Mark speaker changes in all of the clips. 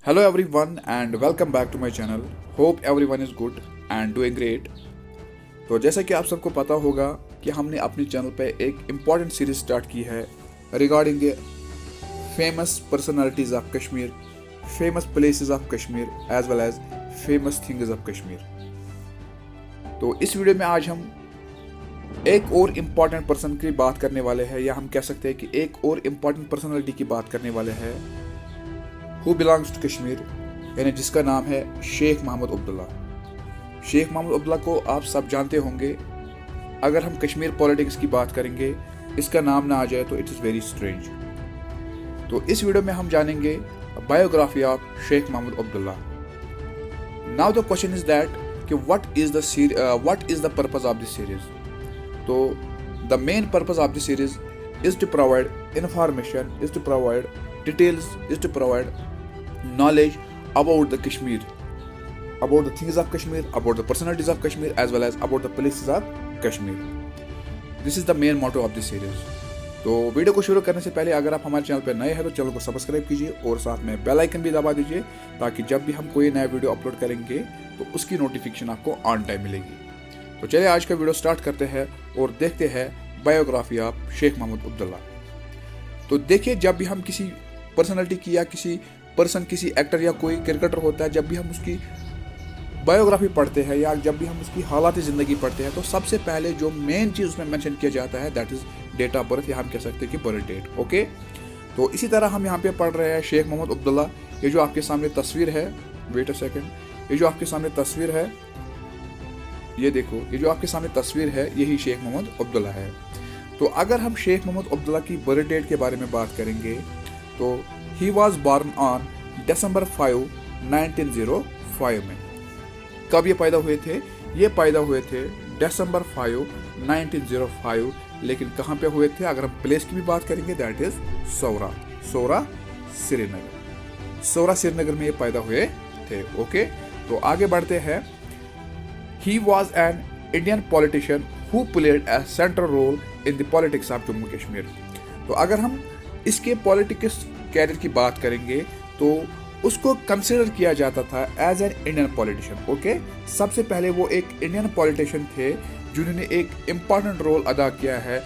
Speaker 1: Hello everyone and welcome back to my channel. Hope everyone is good and doing great. तो जैसा कि आप सबको पता होगा कि हमने अपने चैनल पे एक इम्पॉर्टेंट सीरीज स्टार्ट की है regarding famous personalities of Kashmir, famous places of Kashmir as well as famous things of Kashmir. तो इस वीडियो में आज हम एक और इम्पॉर्टेंट पर्सन की बात करने वाले हैं, या हम कह सकते हैं कि एक और इम्पॉर्टेंट पर्सनालिटी की बात करने वाले हैं हु बिलोंग्स टू कश्मीर, यानी जिसका नाम है शेख मोहम्मद अब्दुल्ला। शेख मोहम्मद अब्दुल्ला को आप सब जानते होंगे। अगर हम कश्मीर पॉलिटिक्स की बात करेंगे, इसका नाम ना आ जाए तो इट इज़ वेरी स्ट्रेंज। तो इस वीडियो में हम जानेंगे biography of Sheikh Mohammad Abdullah. Now the question is that कि what is the purpose of this series. तो the main purpose of this series is to provide information, is to provide details, is to provide knowledge about the Kashmir, about the things of Kashmir, about the personalities of Kashmir, as well as about the places of Kashmir. This is the main motto of this series. तो video को शुरू करने से पहले अगर आप हमारे channel पर नए हैं तो चैनल को सब्सक्राइब कीजिए और साथ में बेल आइकन भी दबा दीजिए, ताकि जब भी हम कोई नया वीडियो अपलोड करेंगे तो उसकी नोटिफिकेशन आपको ऑन टाइम मिलेगी। तो चलिए आज का वीडियो स्टार्ट करते हैं और देखते हैं बायोग्राफी ऑफ शेख मोहम्मद अब्दुल्ला। तो देखिए, जब भी हम किसी पर्सनालिटी की या किसी एक्टर या कोई क्रिकेटर होता है, जब भी हम उसकी बायोग्राफी पढ़ते हैं या जब भी हम उसकी हालात ज़िंदगी पढ़ते हैं, तो सबसे पहले जो मेन चीज़ उसमें मेंशन किया जाता है that is date of birth, या हम कह सकते हैं कि बर्थ डेट। ओके, तो इसी तरह हम यहाँ पे पढ़ रहे हैं शेख मोहम्मद अब्दुल्ला। ये जो आपके सामने तस्वीर है, वेट अ सेकेंड, ये जो आपके सामने तस्वीर है, ये देखो, ये जो आपके सामने तस्वीर है, यही शेख मोहम्मद अब्दुल्ला है। तो अगर हम शेख मोहम्मद अब्दुल्ला की बर्थ डेट के बारे में बात करेंगे तो he was born on December 5, 1905 में। कब ये पैदा हुए थे? ये पैदा हुए थे December 5, 1905। लेकिन कहाँ पे हुए थे? अगर हम प्लेस की भी बात करेंगे दैट इज सौरा श्रीनगर में ये पैदा हुए थे। ओके, तो आगे बढ़ते हैं। He was an Indian politician who played a central role in the politics of Jammu Kashmir. तो अगर हम इसके पॉलिटिक्स कैरियर की बात करेंगे तो उसको कंसिडर किया जाता था as an Indian politician. Okay, सबसे पहले वो एक इंडियन पॉलिटिशियन थे जिन्होंने एक इम्पॉर्टेंट रोल अदा किया है,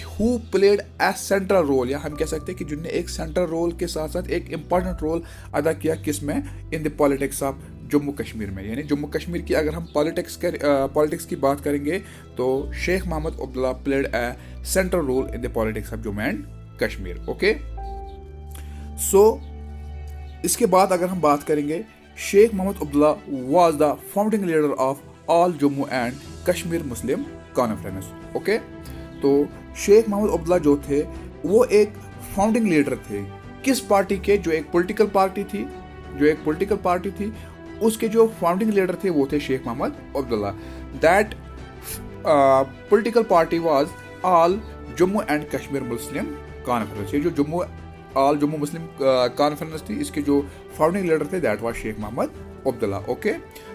Speaker 1: who played a central role, या हम कह सकते हैं कि जिन्होंने एक सेंट्रल रोल के साथ साथ एक इम्पॉर्टेंट रोल अदा किया किसमें? इन the politics of Jammu Kashmir में। यानी जम्मू कश्मीर की अगर हम पॉलिटिक्स की बात करेंगे तो Sheikh Mohammad Abdullah played a central role in the politics of Jammu and Kashmir. Okay, so इसके बाद अगर हम बात करेंगे, Sheikh Mohammad Abdullah was the founding leader of all Jammu and Kashmir Muslim conference. Okay, तो शेख मोहम्मद अब्दुल्ला जो थे वो एक फाउंडिंग लीडर थे किस पार्टी के? जो एक पॉलिटिकल पार्टी थी, उसके जो फाउंडिंग लीडर थे वो थे Sheikh Mohammad Abdullah. That political party was All Jammu and Kashmir Muslim Conference. ये जो ऑल जम्मू मुस्लिम कॉन्फ्रेंस थी, इसके जो फाउंडिंग लीडर थे that was Sheikh Mohammad Abdullah. Okay,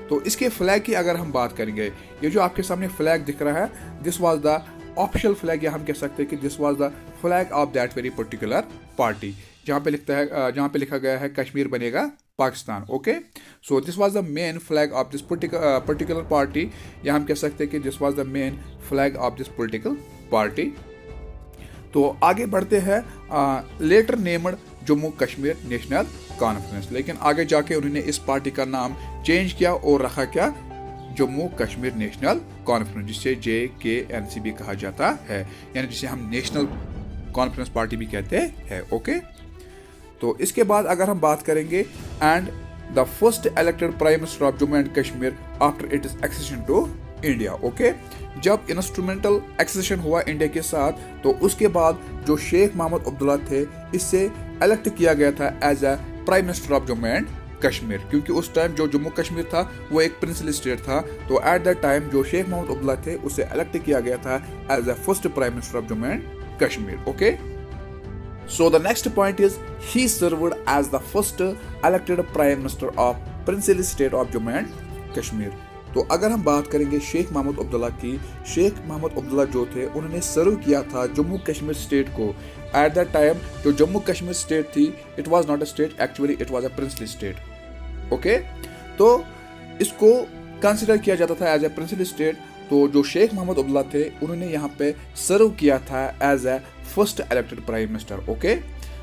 Speaker 1: तो इसके फ्लैग की अगर हम बात करेंगे, ये जो आपके सामने फ्लैग दिख रहा है, this was the official flag, या हम कह सकते हैं कि this was the flag of that very particular party, जहाँ पे लिखा गया है कश्मीर बनेगा Pakistan. Okay, so this was the main flag of this particular party, या हम कह सकते हैं कि this was the main flag of this political party. तो आगे बढ़ते हैं। Later named Jammu Kashmir National Conference, लेकिन आगे जाके उन्होंने इस पार्टी का नाम चेंज किया और रखा क्या? जम्मू कश्मीर नेशनल कॉन्फ्रेंस, जिसे JKNC भी कहा जाता है, यानी जिसे हम नेशनल कॉन्फ्रेंस पार्टी भी कहते हैं। ओके, तो इसके बाद अगर हम बात करेंगे, and the first elected prime minister of Jammu and Kashmir after it is accession to India. Okay, जब इंस्ट्रूमेंटल एक्सेशन हुआ इंडिया के साथ, तो उसके बाद जो शेख मोहम्मद अब्दुल्ला थे, इससे इलेक्ट किया गया था as a prime minister of Jammu and Kashmir, क्योंकि उस टाइम जो जम्मू कश्मीर था वो एक प्रिंसली स्टेट था। तो एट दैट टाइम जो शेख मोहम्मद अब्दुल्ला थे उसे इलेक्ट किया गया था as a first prime minister of Jammu and Kashmir. Okay, so the next point is he served as the first elected prime minister of princely state of Jammu and Kashmir. तो अगर हम बात करेंगे शेख मोहम्मद अब्दुल्ला की, शेख मोहम्मद अब्दुल्ला जो थे उन्होंने सर्व किया था जम्मू कश्मीर स्टेट को। एट दैट टाइम जो जम्मू कश्मीर स्टेट थी, it was not a state, actually it was a princely state. Okay. तो इसको कंसिडर किया जाता था एज ए प्रिंसिपल स्टेट। तो जो शेख मोहम्मद अब्दुल्ला थे उन्होंने यहाँ पे सर्व किया था as a first elected prime minister, okay.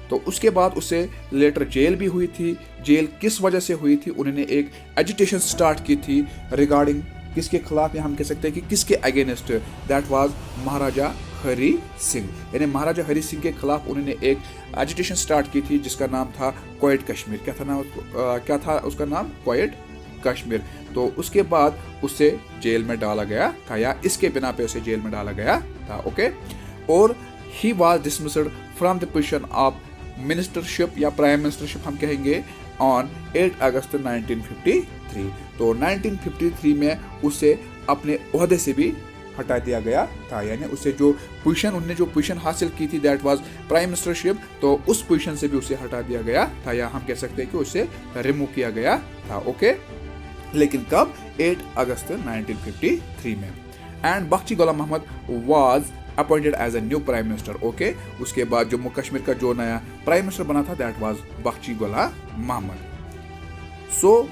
Speaker 1: तो उसके बाद उसे लेटर जेल भी हुई थी। जेल किस वजह से हुई थी, उन्होंने एक एजिटेशन स्टार्ट की थी रिगार्डिंग किसके खिलाफ, या हम कह सकते हैं कि किसके अगेंस्ट, दैट वाज महाराजा हरी सिंह। यानी महाराजा हरी सिंह के खिलाफ उन्होंने एक एजिटेशन स्टार्ट की थी जिसका नाम था क्वाइट कश्मीर। क्या था उसका नाम? क्वाइट कश्मीर। तो उसके बाद उसे जेल में डाला गया था, या इसके बिना पे उसे जेल में डाला गया था, ओके। और he was dismissed from the position of ministership या प्राइम मिनिस्टरशिप हम कहेंगे ऑन 8 अगस्त 1953। तो 1953 में उसे अपने ओहदे से भी हटा दिया गया था। यानी उसे जो पोजीशन, उन्होंने जो पोजीशन हासिल की थी दैट वाज प्राइम मिनिस्टरशिप, तो उस पोजीशन से भी उसे हटा दिया गया था, या हम कह सकते हैं कि उसे रिमूव किया गया था, ओके। लेकिन कब? 8 अगस्त 1953 में। And Bakshi Ghulam Mohammad was appointed as a new prime minister, okay. उसके बाद जम्मू कश्मीर का जो नया प्राइम मिनिस्टर बना था that was Bakshi Ghulam Mohammad. So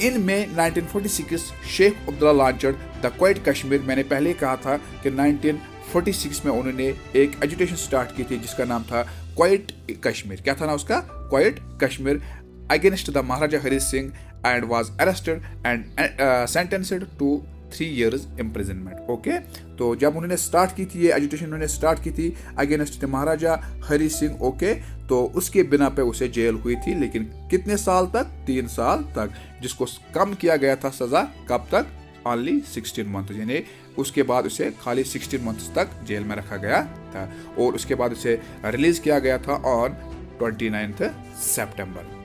Speaker 1: in May 1946 Sheikh Abdullah launched the quit Kashmir. मैंने पहले ही कहा था कि 1946 में उन्होंने एक एजुटेशन स्टार्ट की थी जिसका नाम था क्वाइट कश्मीर। क्या था ना उसका? Quit Kashmir, against the Maharaja Hari Singh, and was arrested and sentenced to 3 years imprisonment, okay. तो जब उन्होंने स्टार्ट की थी ये एजुटेशन, उन्होंने स्टार्ट की थी अगेंस्ट महाराजा हरी सिंह, ओके। तो उसके बिना पे उसे जेल हुई थी, लेकिन कितने साल तक? 3 साल तक, जिसको कम किया गया था सजा, कब तक? Only 16 months। यानी उसके बाद उसे खाली 16 months तक जेल में रखा गया था, और उसके बाद उसे रिलीज किया गया था ऑन 29 सितंबर।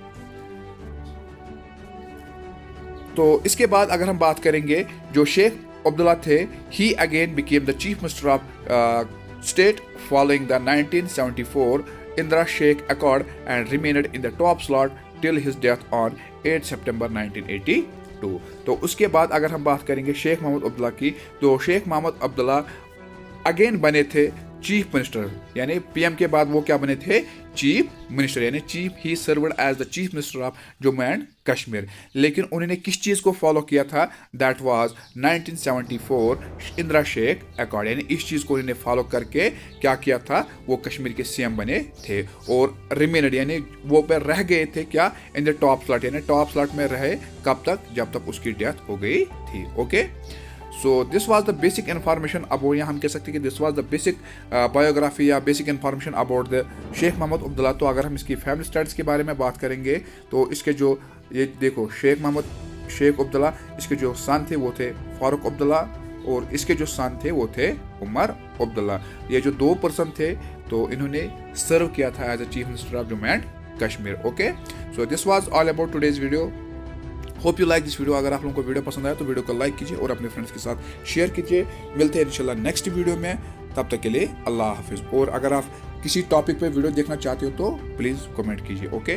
Speaker 1: तो इसके बाद अगर हम बात करेंगे, जो शेख अब्दुल्ला थे, he again became the chief minister of state following the 1974 Indira Sheikh accord and remained in the top slot till his death on 8 September 1982। तो उसके बाद अगर हम बात करेंगे शेख मोहम्मद अब्दुल्ला की, तो शेख मोहम्मद अब्दुल्ला अगेन बने थे चीफ मिनिस्टर, यानी पीएम के बाद वो क्या बने थे? चीफ मिनिस्टर, यानी chief he served as the chief minister of Jammu and Kashmir. लेकिन उन्होंने किस चीज को फॉलो किया था? That was 1974 Indira Sheikh accord. यानी इस चीज को उन्होंने फॉलो करके क्या किया था? वो कश्मीर के सीएम बने थे, और रिमेन्ड यानी वो पे रह गए थे क्या? इन द टॉप स्लॉट, यानी टॉप स्लॉट में रहे कब तक? जब तक उसकी डेथ हो गई थी, okay. So this was the basic information about, या हम कह सकते हैं कि this was the basic biography या basic information about the Sheikh Mohammad Abdullah. तो अगर हम इसकी फैमिली स्टेटस के बारे में बात करेंगे, तो इसके जो ये देखो शेख अब्दुल्ला, इसके जो सन थे वो थे फारूक अब्दुल्ला, और इसके जो सन थे वो थे उमर अब्दुल्ला। ये जो 2 पर्सन थे, तो इन्होंने सर्व किया था as a chief minister of Jammu and Kashmir, okay. So this was all about today's video. Hope you like this video. अगर आप लोगों को वीडियो पसंद आया तो वीडियो को लाइक कीजिए और अपने फ्रेंड्स के साथ शेयर कीजिए। मिलते हैं इंशाल्लाह नेक्स्ट वीडियो में, तब तक के लिए अल्लाह हाफिज़। और अगर आप किसी टॉपिक पे वीडियो देखना चाहते हो तो प्लीज़ कमेंट कीजिए, ओके।